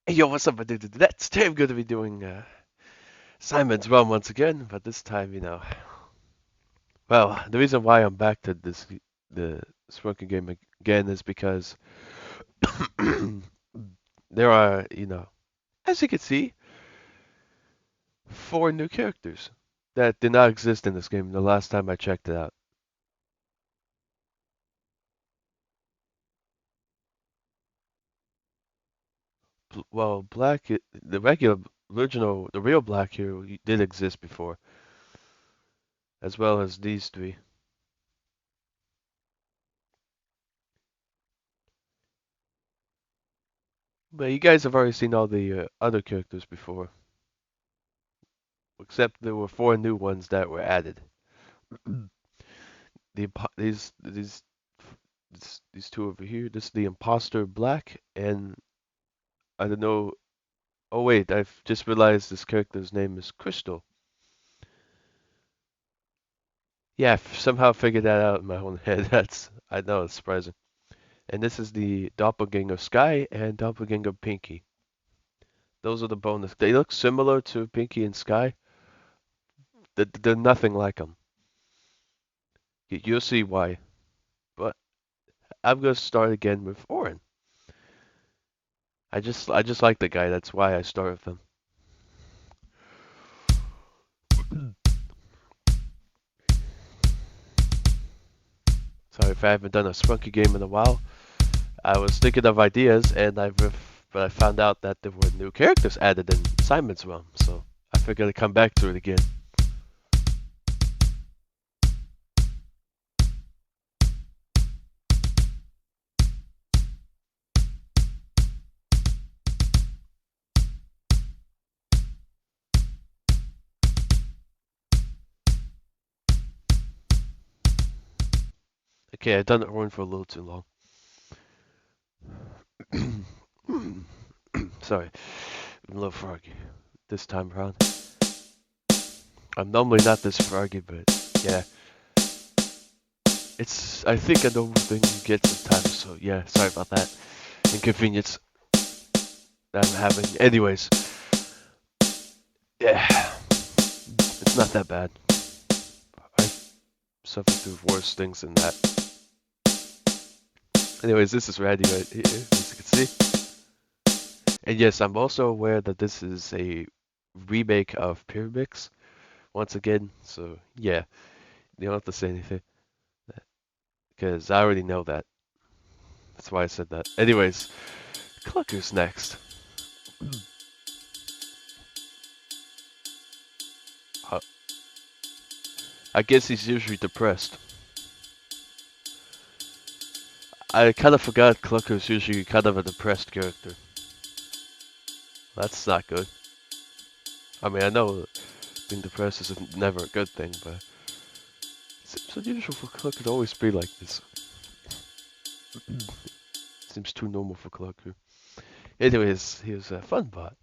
Hey, yo, what's up, my dude? That's today I'm going to be doing Simon's Run once again, but this time, well, the reason why I'm back to the Sprunki game again is because there are, as you can see, 4 new characters that did not exist in this game the last time I checked it out. Well, the regular, original, the real Black hero did exist before, as well as these 3. But you guys have already seen all the other characters before, except there were 4 new ones that were added. the these 2 over here. This is the imposter Black, and I don't know. Oh wait, I've just realized this character's name is Crystal. Yeah, somehow figured that out in my own head. I know it's surprising. And this is the doppelganger Sky and doppelganger Pinky. Those are the bonus. They look similar to Pinky and Sky. They're nothing like them. You'll see why. But I'm gonna start again with Orin. I just like the guy. That's why I start with him. Sorry if I haven't done a Sprunki game in a while. I was thinking of ideas, but I found out that there were new characters added in Simon's realm, so I figured I'd come back to it again. Okay, I've done it run for a little too long. Sorry, I'm a little froggy this time around. I'm normally not this froggy, but yeah. I think a normal thing you get sometimes, so yeah, sorry about that inconvenience that I'm having. Anyways, yeah, it's not that bad. I suffered through worse things than that. Anyways, this is Randy right here, as you can see. And yes, I'm also aware that this is a remake of Pyramix, once again, so yeah, you don't have to say anything, because I already know that. That's why I said that. Anyways, Clucker's next. I guess he's usually depressed. I kind of forgot Clucker's usually kind of a depressed character. That's not good. I mean, I know being depressed is never a good thing, but it seems unusual for Clucker to always be like this. Seems too normal for Clucker. Anyways, here's a fun bot.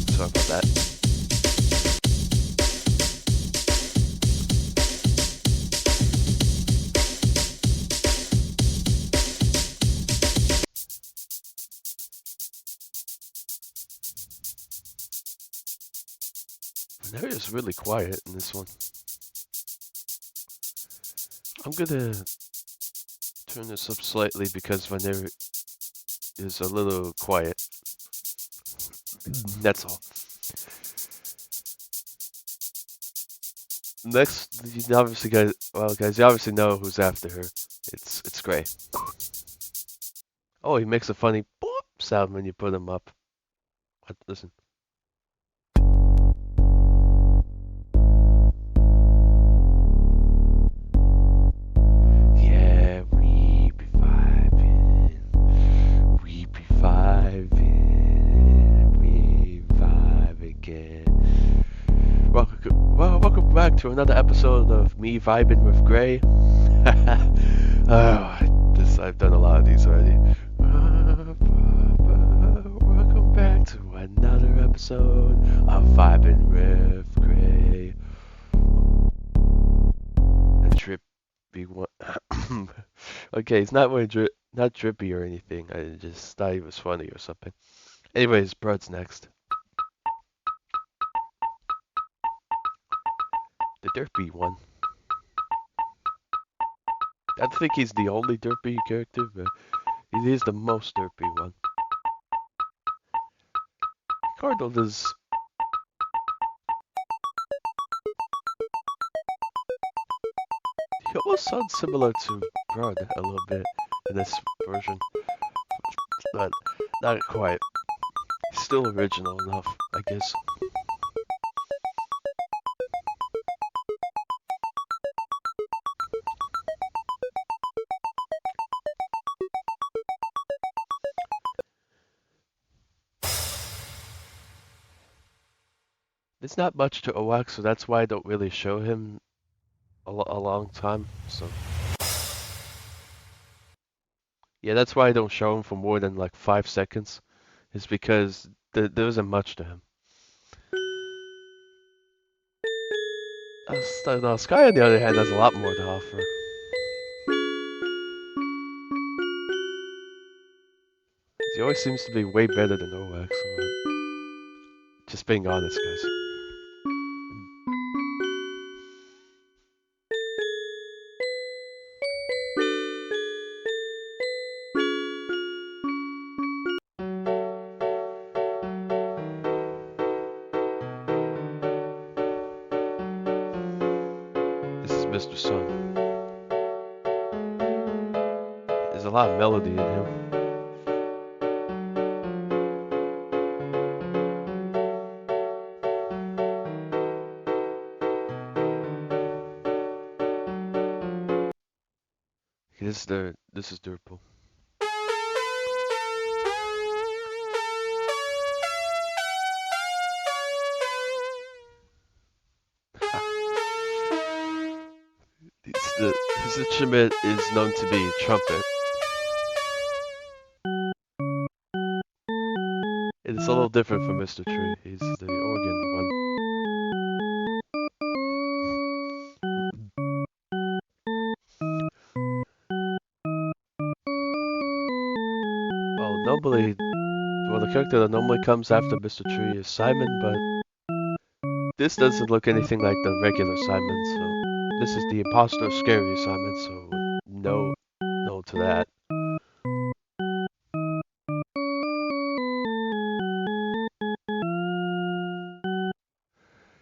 Sorry about that. The area is really quiet in this one. I'm gonna turn this up slightly because Vanera is a little quiet. That's all. Next, you obviously guys, you obviously know who's after her. It's Gray. Oh, he makes a funny boop sound when you put him up. Listen. Yeah, we be vibing. We be vibing. We vibe again. Welcome back to another episode of me vibing with Gray. I've done a lot of these already. episode of Vibin' with Gray. A trippy one. Okay, it's not really not trippy or anything. I just thought it was funny or something. Anyways, Brod's next. The derpy one. I don't think he's the only derpy character, but he is the most derpy one. Cardinal is... He almost sounds similar to Brod a little bit in this version, but not quite. Still original enough, I guess. There's not much to OX, so that's why I don't really show him a long time, so... Yeah, that's why I don't show him for more than like 5 seconds. Is because there isn't much to him. Now, Sky on the other hand has a lot more to offer. He always seems to be way better than OX. Just being honest, guys. This is Mr. Sun. There's a lot of melody in him. This is Durple. His instrument is known to be trumpet. It's a little different from Mr. Tree. He's the organ one. Well, the character that normally comes after Mr. Tree is Simon, but this doesn't look anything like the regular Simon, so this is the imposter scary Simon, so no to that.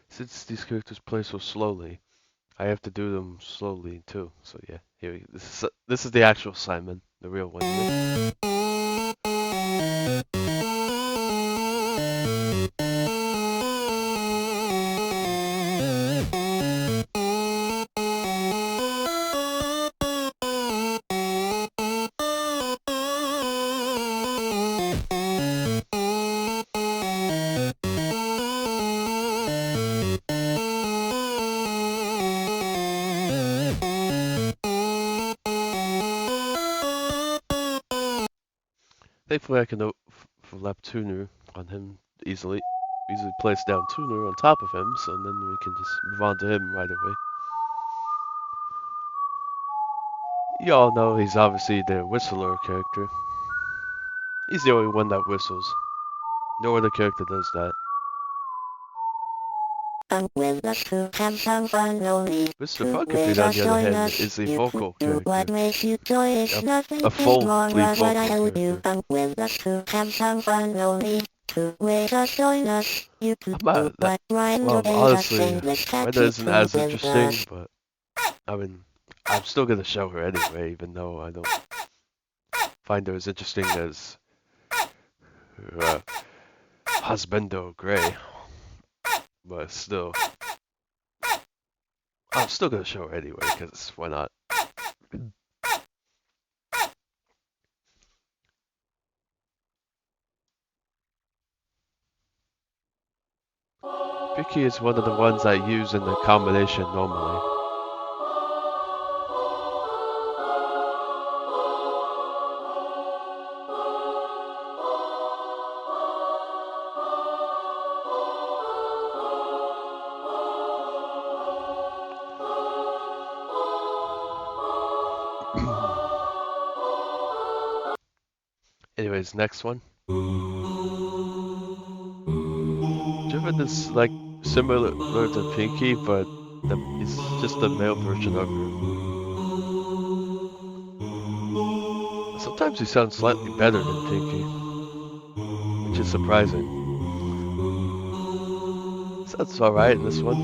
Since these characters play so slowly, I have to do them slowly too. So yeah, this is the actual Simon, the real one here. Thankfully, I can overlap Tuner on him easily place down Tuner on top of him, so then we can just move on to him right away. You all know he's obviously the whistler character. He's the only one that whistles. No other character does that. Mr. Funkafeed, on the other hand, is a vocal character. A full lead vocal character. Honestly, Wenda isn't as interesting, but I mean, I'm still gonna show her anyway, even though I don't find her as interesting as her husbando Gray. But still, I'm still gonna show her anyway, because why not? Vicky is one of the ones I use in the combination normally. Anyways, next one. Jiven is like similar to Pinky, but it's just the male version of her. Sometimes he sounds slightly better than Pinky, which is surprising. Sounds alright in this one.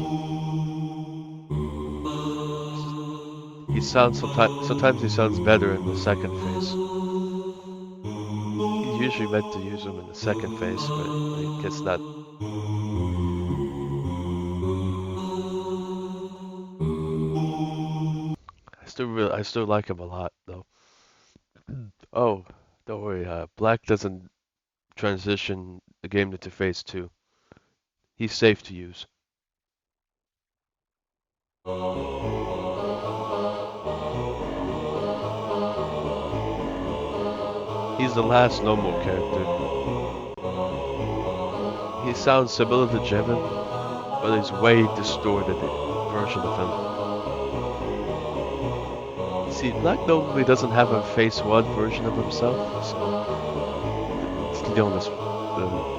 He sounds sometimes he sounds better in the second phase. He usually meant to use him in the second phase, but I guess not. I still like him a lot though. Oh, don't worry. Black doesn't transition the game into phase 2. He's safe to use. He's the last normal character. He sounds similar to Jevin, but he's way distorted version of him. See, Black normally doesn't have a phase 1 version of himself, so it's the only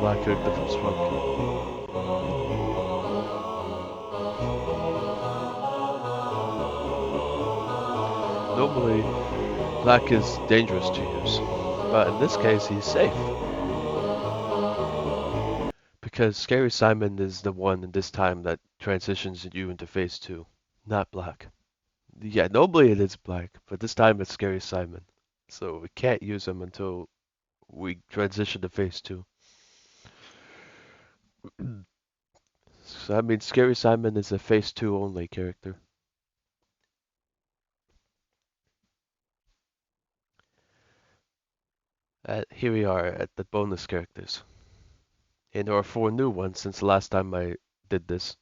Black character from Sprunki. Normally, Black is dangerous to use, but in this case, he's safe. Because Scary Simon is the one in this time that transitions you into phase 2, not Black. Yeah, normally it is Black, but this time it's Scary Simon. So we can't use him until we transition to phase 2. So I mean, Scary Simon is a phase 2 only character. Here we are at the bonus characters. And there are 4 new ones since the last time I did this.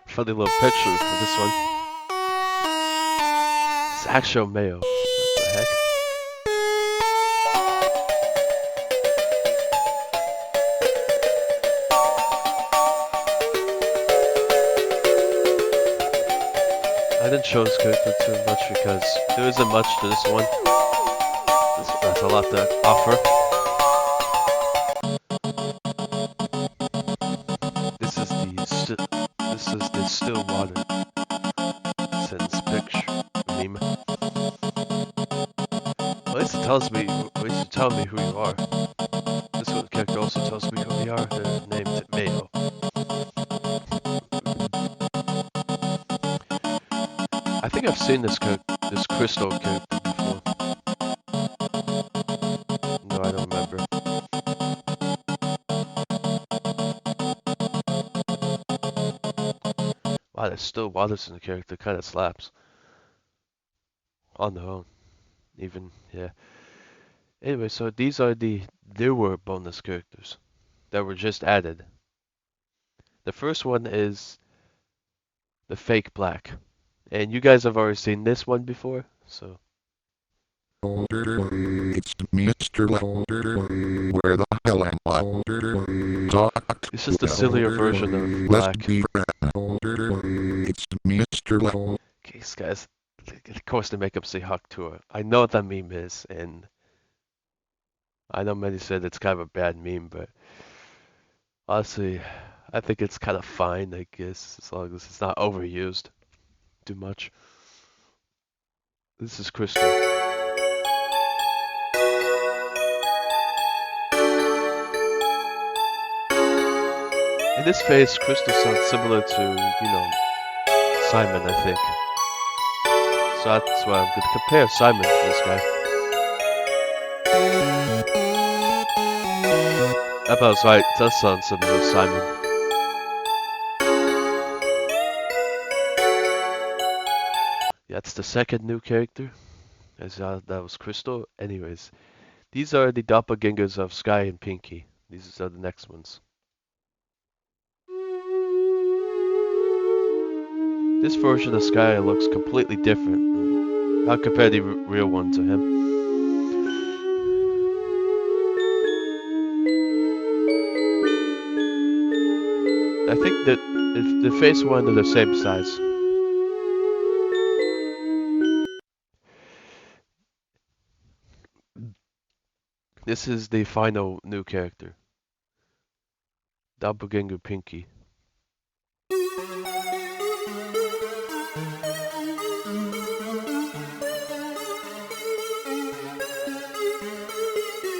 Funny little picture for this one. It's actual Mayo. What the heck? I didn't show this character too much because there isn't much to this one. This one has a lot to offer. This is the still water since picture meme. At least it tells me. At least it tells me who you are. This one character also tells me who they are. They're named Mayo. I think I've seen this Crystal character before. No, I don't remember. Wow, there's still waters in the character. Kind of slaps. On their own. Even, yeah. Anyway, so these are the newer bonus characters that were just added. The first one is the fake Black. And you guys have already seen this one before, so. It's Mr. Where the hell am I? It's just a sillier version of Black. It's Mr. Okay, guys. Of course, the makeup say Huck Tour. I know what that meme is, and I know many said it's kind of a bad meme, but honestly, I think it's kind of fine, I guess, as long as it's not overused too much. This is Crystal. In this phase, Crystal sounds similar to, Simon, I think. So that's why I'm going to compare Simon to this guy. That was right, it does sound similar to Simon. Yeah, it's the second new character. That was Crystal. Anyways, these are the doppelgangers of Sky and Pinky. These are the next ones. This version of Sky looks completely different. I'll compare the real one to him. I think that if the face one are the same size. This is the final new character. Doppelganger Pinky.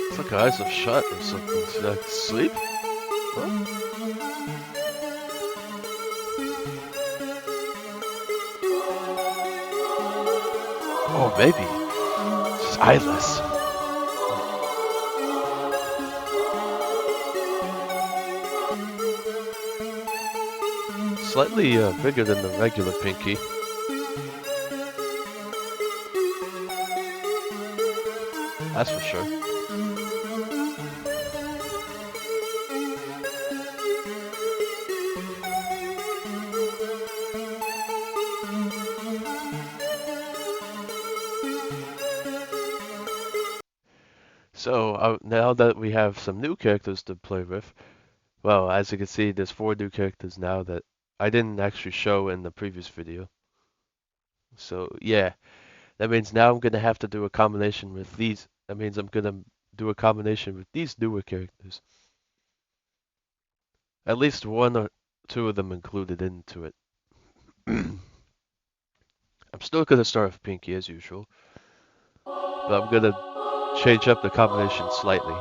It's like her eyes are shut or something. She's like asleep? What? Oh, maybe. She's eyeless. Slightly bigger than the regular Pinky. That's for sure. So now that we have some new characters to play with, well, as you can see, there's 4 new characters now that I didn't actually show in the previous video. So yeah, that means now I'm gonna have to do a combination with these. That means I'm gonna do a combination with these newer characters. At least 1 or 2 of them included into it. I'm still gonna start with Pinky as usual, but I'm gonna change up the combination slightly.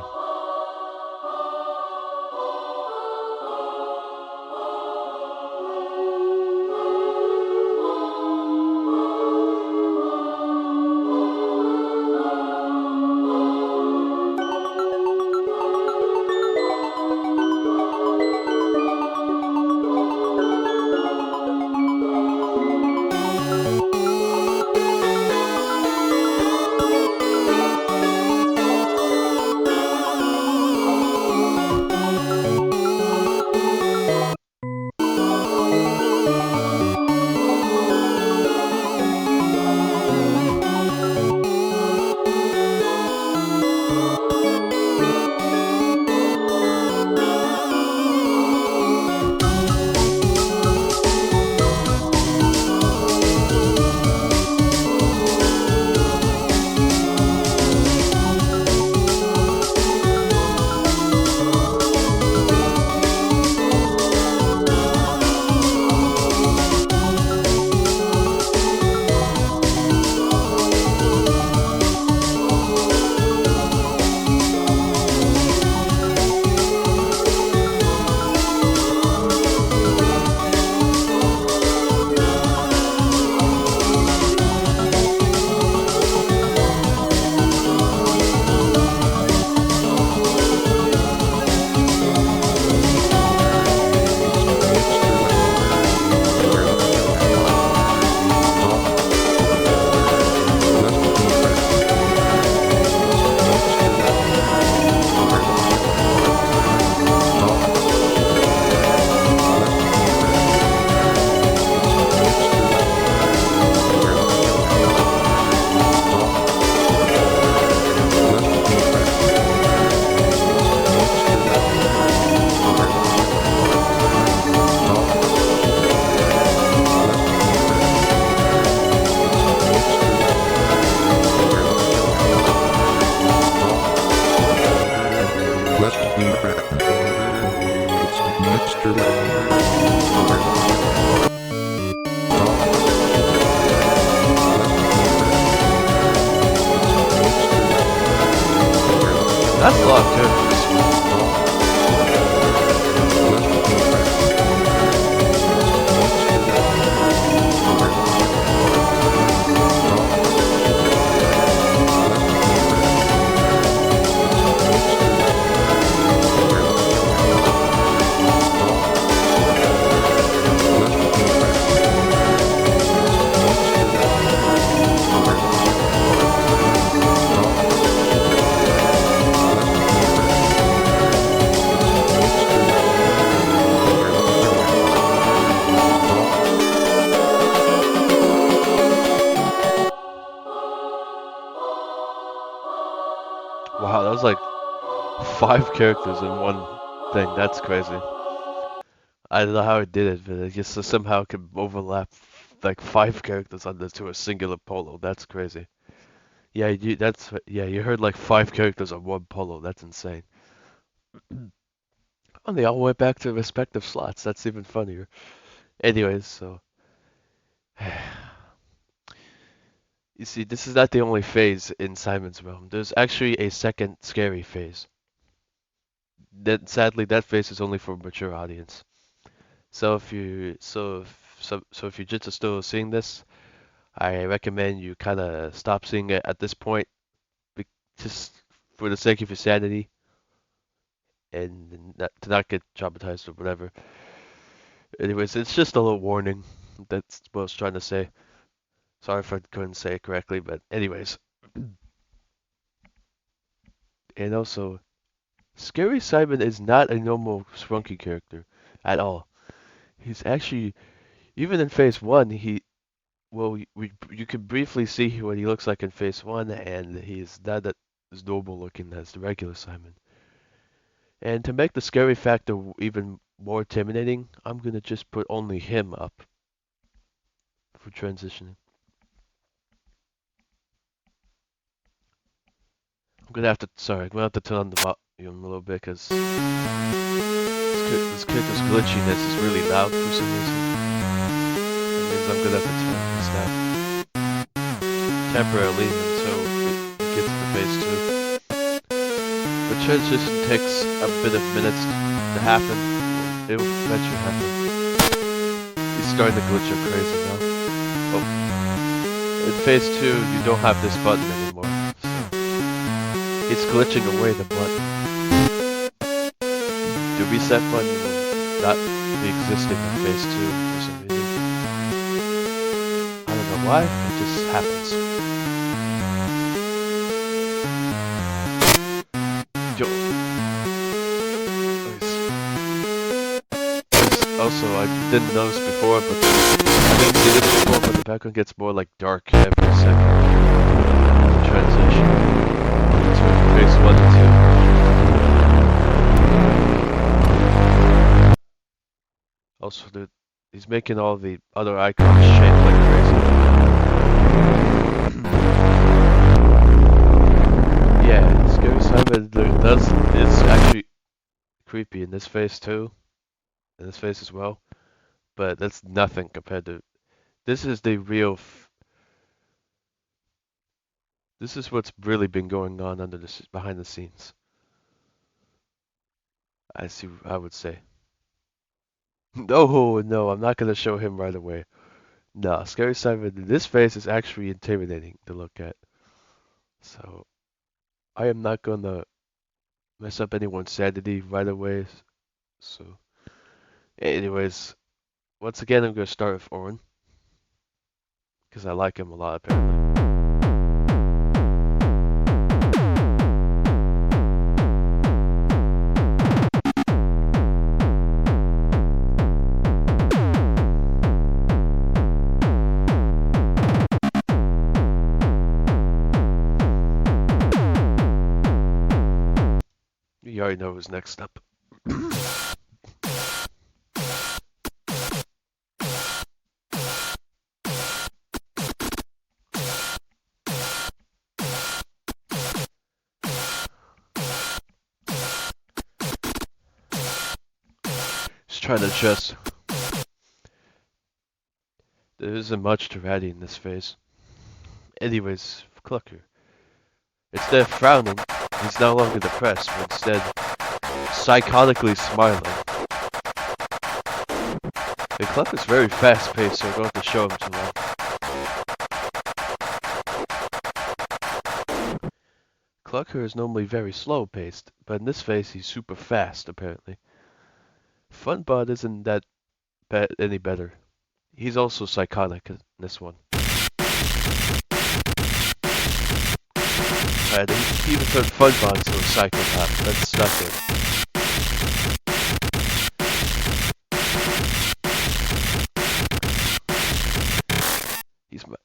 That's a lot of characters. Wow, that was like 5 characters in one thing. That's crazy. I don't know how it did it, but I guess somehow it could overlap like 5 characters on this to a singular polo. That's crazy. Yeah, you heard like 5 characters on one polo. That's insane. And they all went back to respective slots. That's even funnier. Anyways, so you see, this is not the only phase in Simon's realm. There's actually a second scary phase. That sadly, that phase is only for a mature audience. So if you're just still seeing this, I recommend you kind of stop seeing it at this point, just for the sake of your sanity and to not get traumatized or whatever. Anyways, it's just a little warning. That's what I was trying to say. Sorry if I couldn't say it correctly, but anyways. And also, Scary Simon is not a normal Sprunky character at all. He's actually, even in Phase 1, you could briefly see what he looks like in Phase 1, and he's not that as noble looking as the regular Simon. And to make the scary factor even more intimidating, I'm gonna just put only him up for transitioning. I'm gonna have to turn on the volume a little bit because this character's glitchiness is really loud for some reason. That means I'm gonna have to turn this down temporarily until it gets to phase 2. The transition takes a bit of minutes to happen. It'll eventually happen. He's starting to glitch up crazy now. Oh, in phase 2, you don't have this button anymore. So it's glitching away the button. The reset button will not be existing in phase 2 for some reason. I don't know why, it just happens. Yo. Also, I didn't notice before, but I didn't see this before, but the background gets more like dark every second. The transition between phase 1 and 2. Also, he's making all the other icons shake like crazy. Yeah, Scary Simon is actually creepy in this phase too, in this phase as well, but that's nothing compared to this is the real. This is what's really been going on behind the scenes. I would say. No, no, I'm not gonna show him right away. No, Scary Simon, this face is actually intimidating to look at. So I am not gonna mess up anyone's sanity right away. So, anyways, once again, I'm gonna start with Orin because I like him a lot apparently. You already know who's next up. Just trying to adjust. There isn't much to Ratty in this phase. Anyways, Clucker. Instead of frowning, he's no longer depressed, but instead psychotically smiling. The Cluck is very fast-paced, so I don't have to show him too long. Clucker is normally very slow-paced, but in this phase he's super fast, apparently. Funbot isn't that any better. He's also psychotic in this one. He even turned Funbot into a psychopath. That's not good.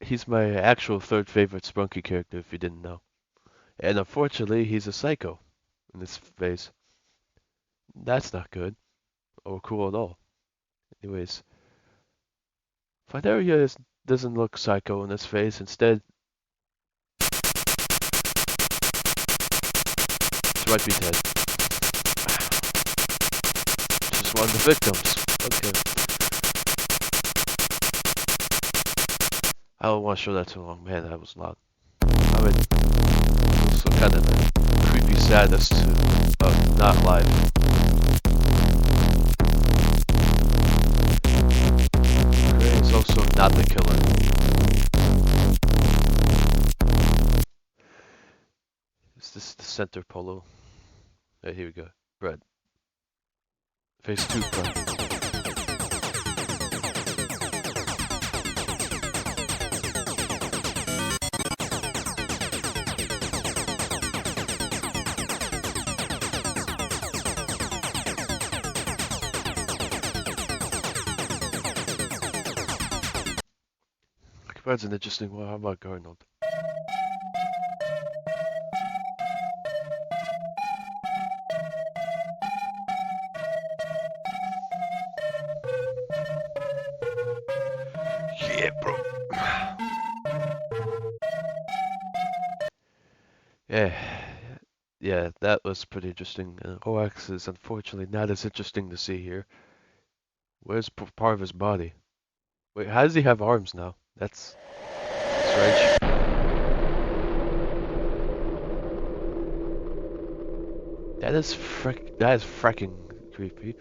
He's my actual third favorite Sprunky character, if you didn't know. And unfortunately, he's a psycho in this phase. That's not good or cool at all. Anyways, Fidelia doesn't look psycho in this phase. Instead, it's right beat head. Just one of the victims. Okay. I don't want to show that too long. Man, that was loud. I mean, also kind of the creepy sadness of not live. Gray is also not the killer. Is this the center polo? Right, here we go. Bread. Phase 2, bread. Bread's an interesting one. How about Garnold? Yeah, bro. Yeah, that was pretty interesting. OX is unfortunately not as interesting to see here. Where's part of his body? Wait, how does he have arms now? That's strange. That is fricking creepy.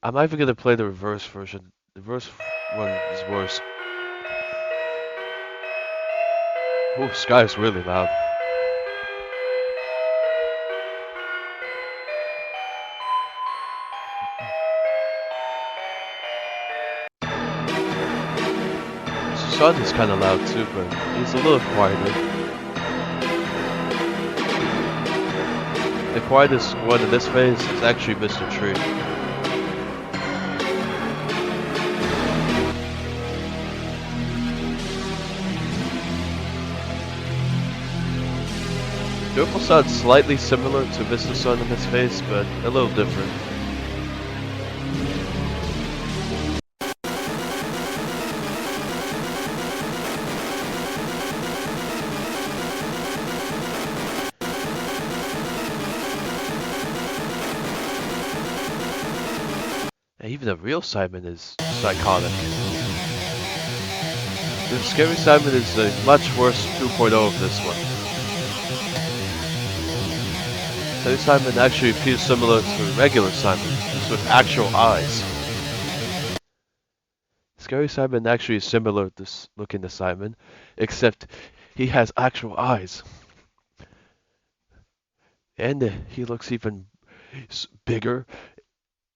I'm either gonna play the reverse version. The reverse one is worse. Oh, Sky's really loud. Sun is kind of loud too, but he's a little quieter. The quietest one in this phase is actually Mr. Tree. Purple Sun's slightly similar to Mr. Sun in this phase, but a little different. And even the real Simon is psychotic. The Scary Simon is a much worse 2.0 of this one. Scary Simon actually appears similar to regular Simon, just with actual eyes. Scary Simon actually is similar to looking to Simon, except he has actual eyes. And he looks even bigger,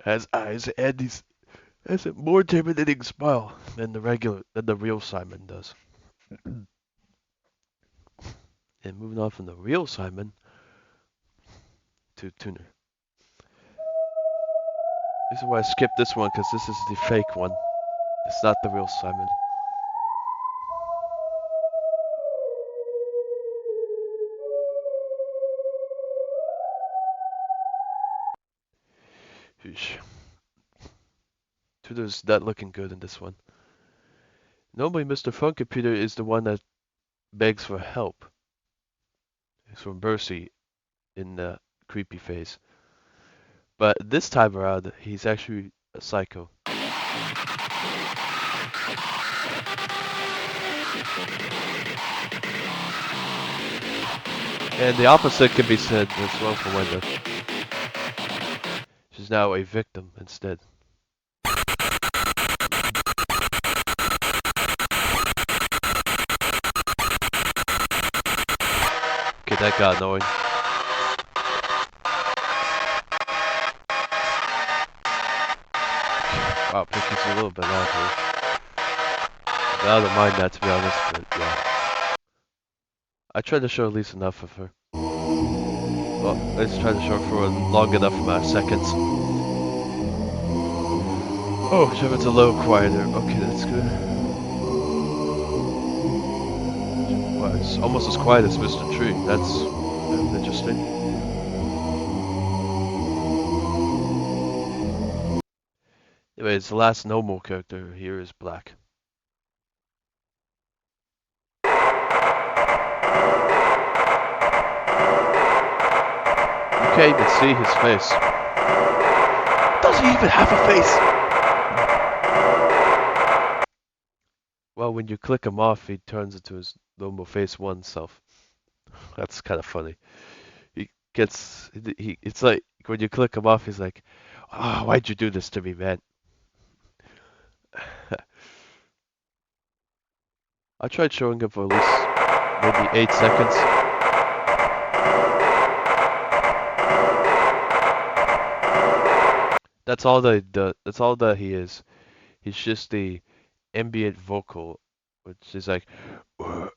has eyes, and he has a more intimidating smile than the real Simon does. And moving on from the real Simon to Tuner. This is why I skipped this one, because this is the fake one. It's not the real Simon. Tuner's not looking good in this one. Normally, Mr. Fun Computer is the one that begs for help. It's for mercy in the creepy phase. But this time around, he's actually a psycho. And the opposite can be said as well for Wenda. She's now a victim instead. Okay, that got annoying. Wow, Pinky's a little bit loud here. But I don't mind that, to be honest, but yeah. I tried to show at least enough of her. Well, let's try to show her for a long enough amount of seconds. Oh, Shepherd's a little quieter. Okay, that's good. it's almost as quiet as Mr. Tree. That's interesting. Anyways, the last normal character here is Black. You can't even see his face. Does he even have a face? Well, when you click him off, he turns into his normal face one self. That's kind of funny. He gets he. It's like when you click him off, he's like, "Ah, oh, why'd you do this to me, man?" I tried showing him for at least maybe 8 seconds. That's all that he is. He's just the ambient vocal, which is like I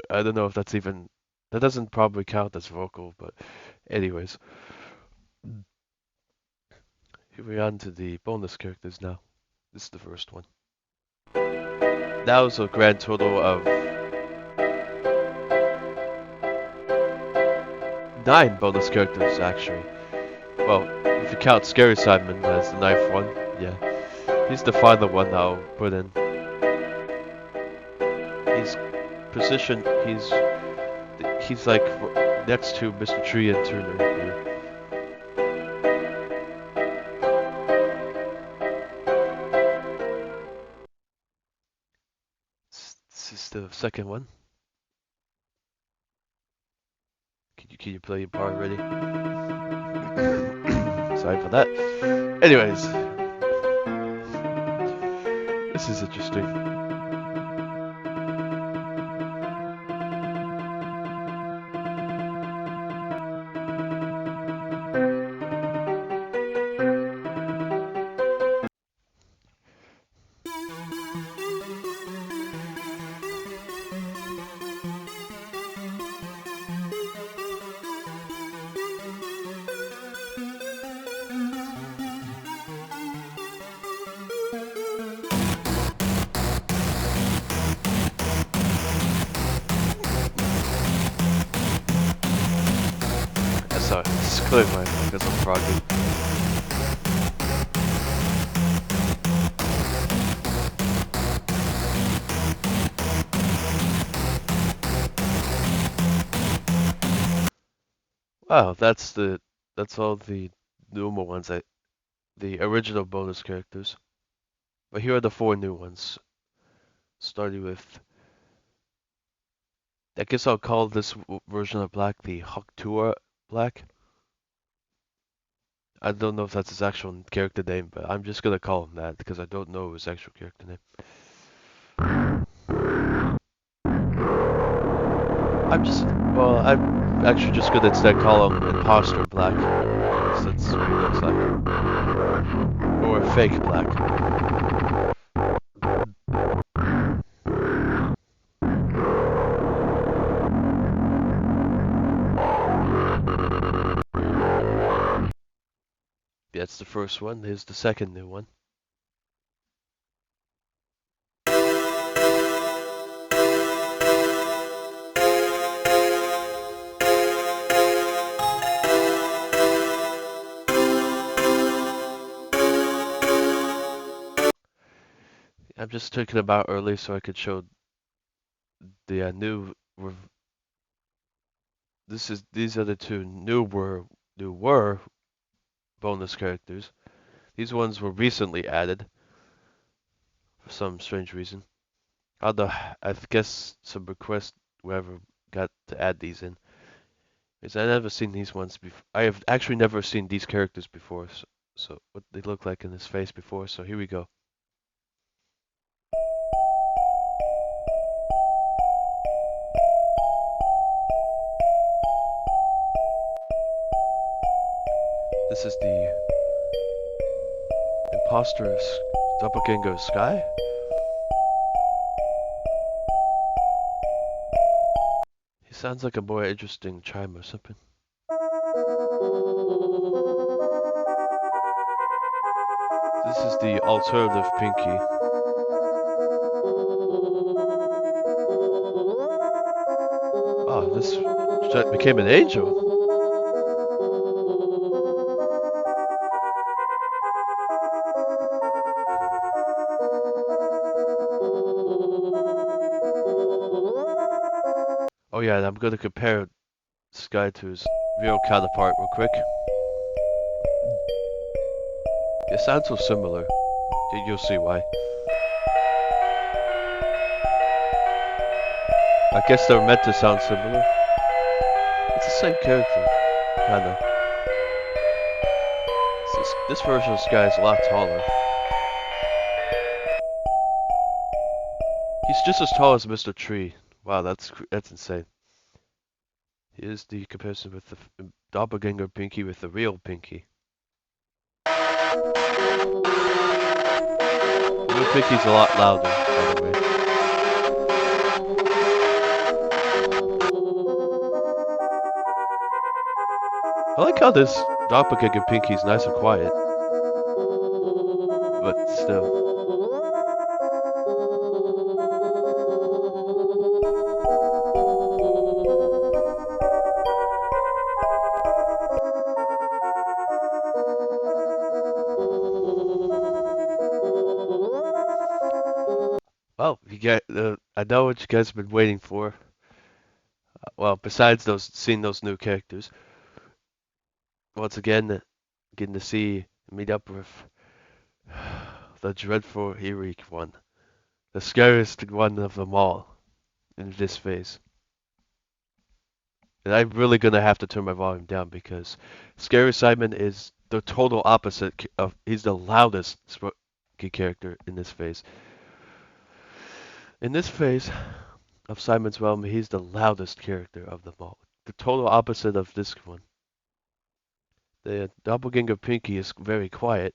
don't know if that's even that doesn't probably count as vocal, but anyways. Here we're on to the bonus characters now. This is the first one. That was a grand total of 9 bonus characters actually. Well, if you count Scary Simon as the 9th one, yeah. He's the final one I'll put in. He's positioned, he's like next to Mr. Tree and Turner here. This is the second one. Can you play your part already? Sorry for that. Anyways, this is interesting. Sorry, it's clear my because I'm froggy. Wow, that's all the normal ones. The original bonus characters. But here are the 4 new ones. Starting with, I guess I'll call this version of Black the Hawktua Black. I don't know if that's his actual character name, but I'm just gonna call him that because I don't know his actual character name. I'm actually just gonna instead call him Imposter Black, because that's what he looks like. Or Fake Black. That's the first one. Here's the second new one. I'm just talking about early so I could show the new. These are the 2 newer bonus characters. These ones were recently added for some strange reason. Although I guess some request whoever got to add these in. Because I never seen these ones before. I have actually never seen these characters before. So what they look like in his face before. So here we go. This is the imposter's doppelganger Sky. He sounds like a more interesting chime or something. This is the alternative Pinky. Oh, this became an angel. Oh yeah, and I'm gonna compare this guy to his real counterpart real quick. They sound so similar. You'll see why. I guess they're meant to sound similar. It's the same character, kinda. This version of this guy is a lot taller. He's just as tall as Mr. Tree. Wow, that's insane. Here's the comparison with the doppelganger Pinky with the real Pinky. The real Pinky's a lot louder, by the way. I like how this doppelganger Pinky's nice and quiet, but still. Well, I know what you guys have been waiting for. Well, besides seeing those new characters, once again, getting to meet up with the dreadful eerie one, the scariest one of them all in this phase. And I'm really gonna have to turn my volume down because Scary Simon is the total opposite of. He's the loudest Sprunki character in this phase. In this phase of Simon's realm, he's the loudest character of them all. The total opposite of this one. The doppelganger Pinky is very quiet.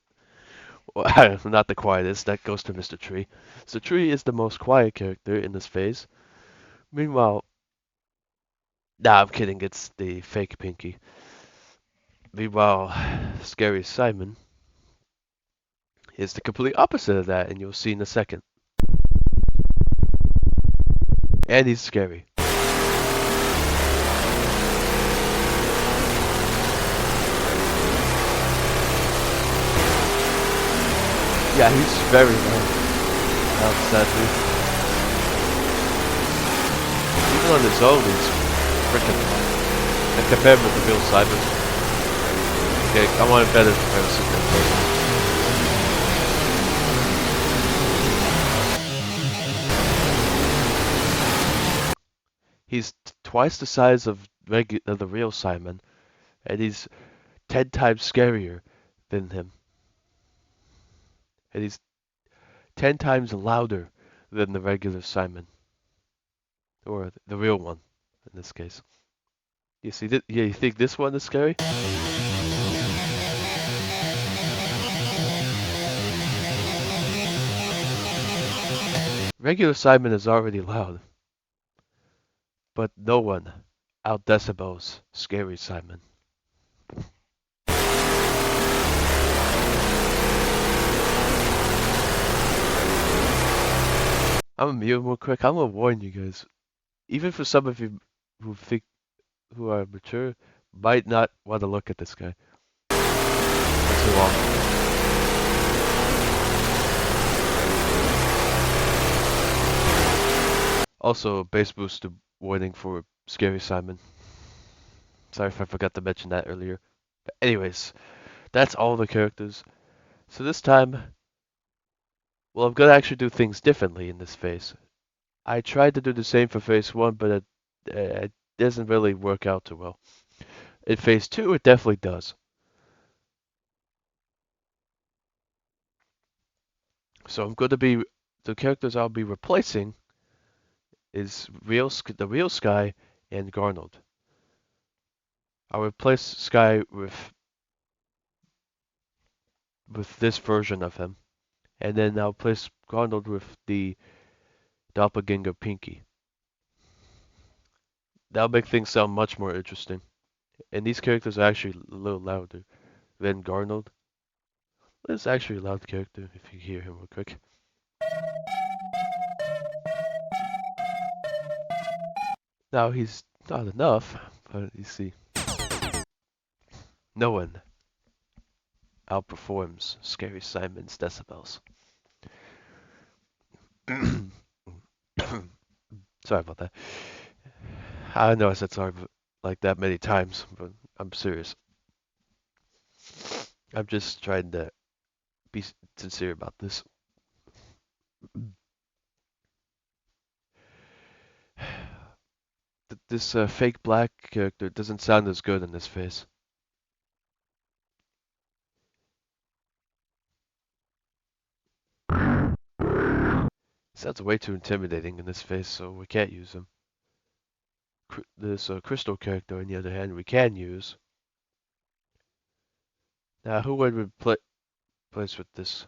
Well, not the quietest, that goes to Mr. Tree. So Tree is the most quiet character in this phase. Meanwhile, nah, I'm kidding, it's the fake Pinky. Meanwhile, Scary Simon is the complete opposite of that, and you'll see in a second. And he's scary. Yeah, he's very loud, sadly. Even on his own, he's freaking loud. And compared with the real Simon. Okay, I want a better comparison than He's twice the size of the real Simon, and he's 10 times scarier than him. And he's 10 times louder than the regular Simon. Or the real one, in this case. You see that? Yeah, you think this one is scary? Regular Simon is already loud. But no one outdecibels Scary Simon. I'm gonna mute real quick. I'm gonna warn you guys. Even for some of you who are mature, might not want to look at this guy for too long. Also, bass boost warning for Scary Simon. Sorry if I forgot to mention that earlier. But anyways, that's all the characters. So this time, well, I'm gonna actually do things differently in this phase. I tried to do the same for phase 1, but it doesn't really work out too well. In phase 2, it definitely does. So the characters I'll be replacing is the real Sky and Garnold. I'll replace Sky with this version of him, and then I'll place Garnold with the doppelganger Pinky. That'll make things sound much more interesting. And these characters are actually a little louder than Garnold. It's actually a loud character if you hear him real quick. Now he's Not enough, but you see, no one outperforms Scary Simon's decibels. Sorry about that. I know I said sorry like that many times, but I'm serious. I'm just trying to be sincere about this. This fake black character doesn't sound as good in this face. Sounds way too intimidating in this face, so we can't use him. This crystal character, on the other hand, we can use. Now, who would we place with this?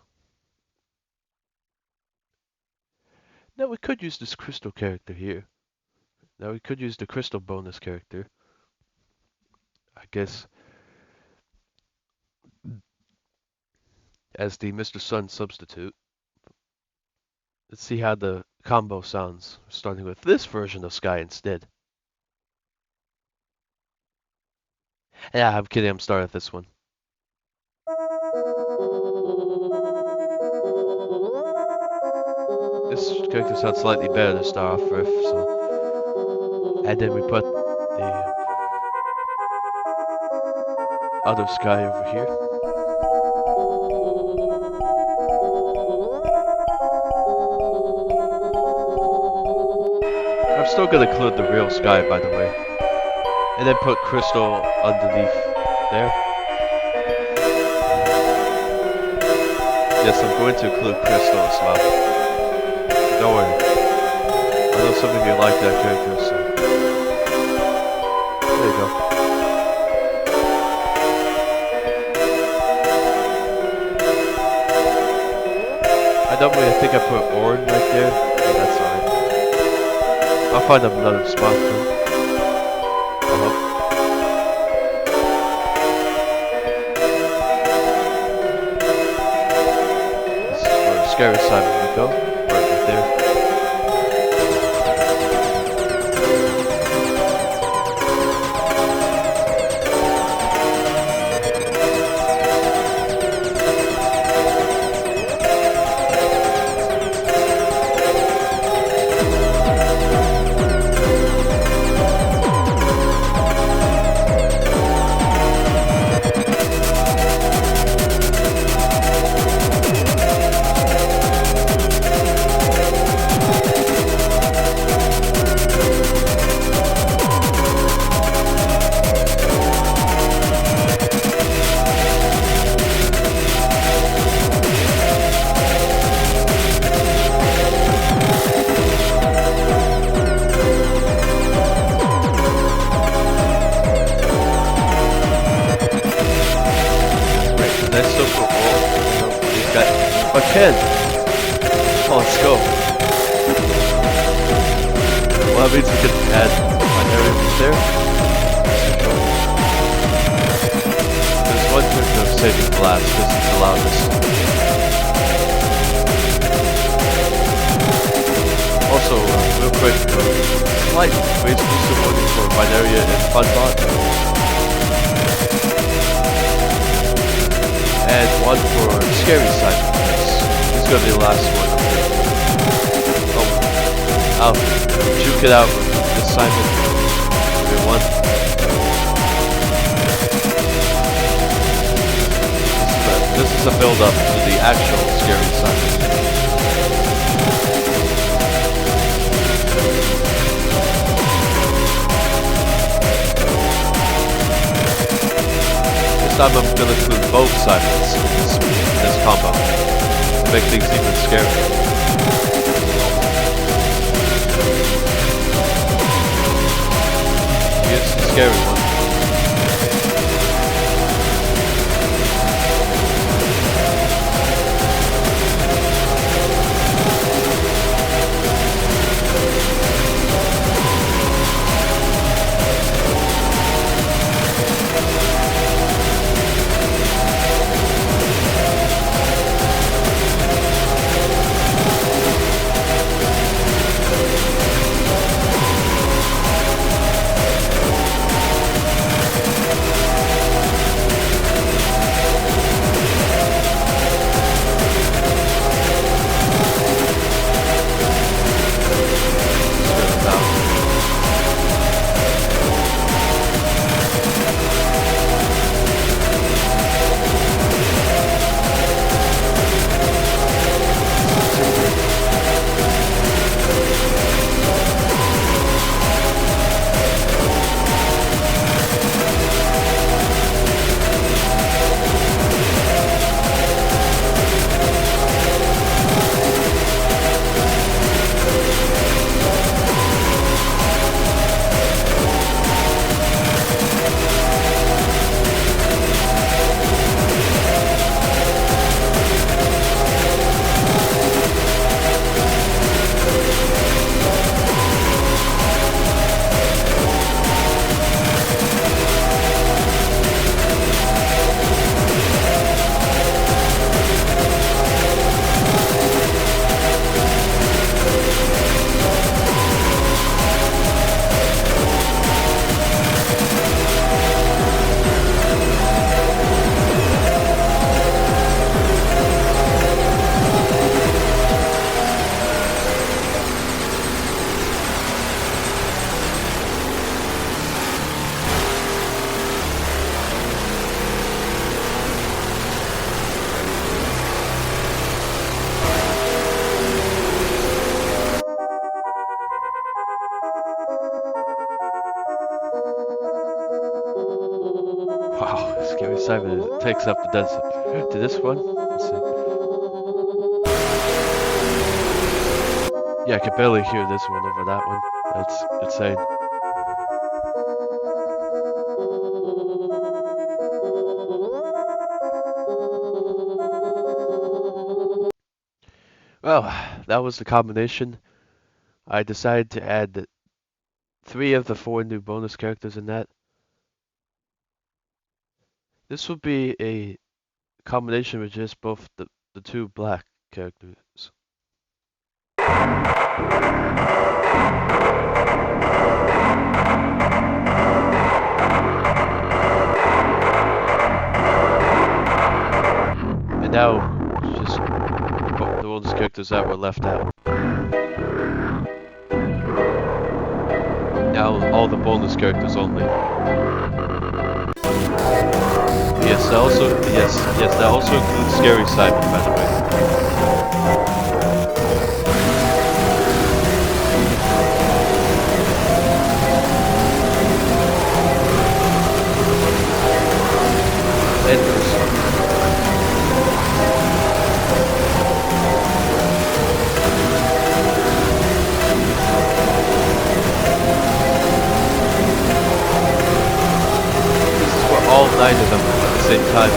Now, we could use this crystal character here. Now, we could use the crystal bonus character. I guess as the Mr. Sun substitute. Let's see how the combo sounds, starting with this version of Sky instead. Yeah, I'm kidding, I'm starting with this one. This character sounds slightly better to start off with, so. And then we put the other Sky over here. I'm still gonna include the real Sky, by the way. And then put Crystal underneath there. Yes, I'm going to include Crystal as well. Don't worry. I know some of you like that character, so. There you go. I think I put Orin right there, but that's alright. I'll find another spot for him. I hope. This is where Scary Simon would go, right there. Oh, let's go. Well, that means we can add binary right there. There's one trick of saving glass. This is allowed us. Also, real quick, slight ways to support for Binaria and Funbot. And one for Scary Simon. He's gonna be the last one. Oh, I'll juke it out with this Simon. Everyone. This is a build-up to the actual Scary Simon. This time I'm gonna include both Simons in this combo to make things even scarier. Here's the scary one. Simon takes up the dance to this one. Let's see. Yeah, I could barely hear this one over that one. That's insane. Well, that was the combination. I decided to add 3 of the 4 new bonus characters in that. This will be a combination with just both the 2 black characters. And now, just the bonus characters that were left out. Now, all the bonus characters only. Yes, that also includes Scary Simon, by the way. And this is for all 9 of them at the same time.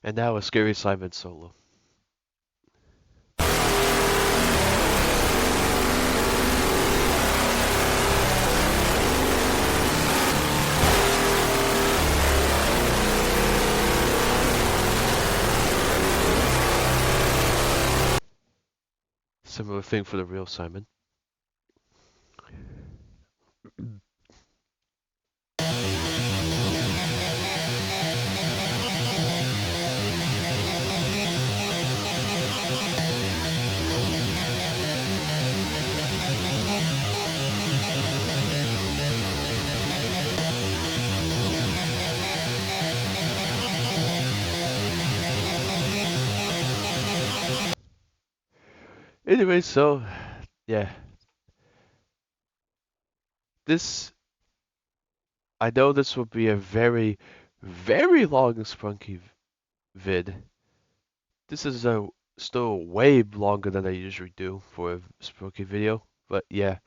And now a Scary Simon solo. Similar thing for the real Simon. Anyway, so yeah, I know this will be a very, very long Sprunky vid. This is still way longer than I usually do for a Sprunky video, but yeah.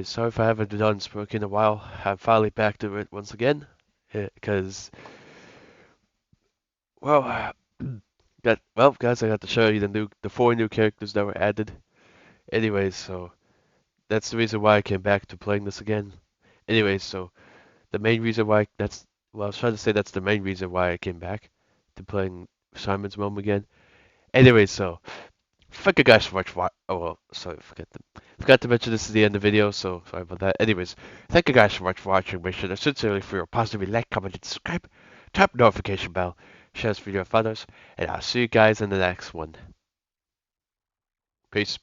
Sorry if I haven't done Sprunky in a while. I'm finally back to it once again, because well, guys, I got to show you the 4 new characters that were added. Anyways, so that's the reason why I came back to playing this again. Anyways, so the main reason why I was trying to say that's the main reason why I came back to playing Simon's Realm again. Anyways, so thank you guys so much for oh well, sorry, forgot to mention this is the end of the video, so sorry about that. Anyways, thank you guys so much for watching. Make sure to sincerely for your positive like, comment, and subscribe. Tap the notification bell, share this video with others, and I'll see you guys in the next one. Peace.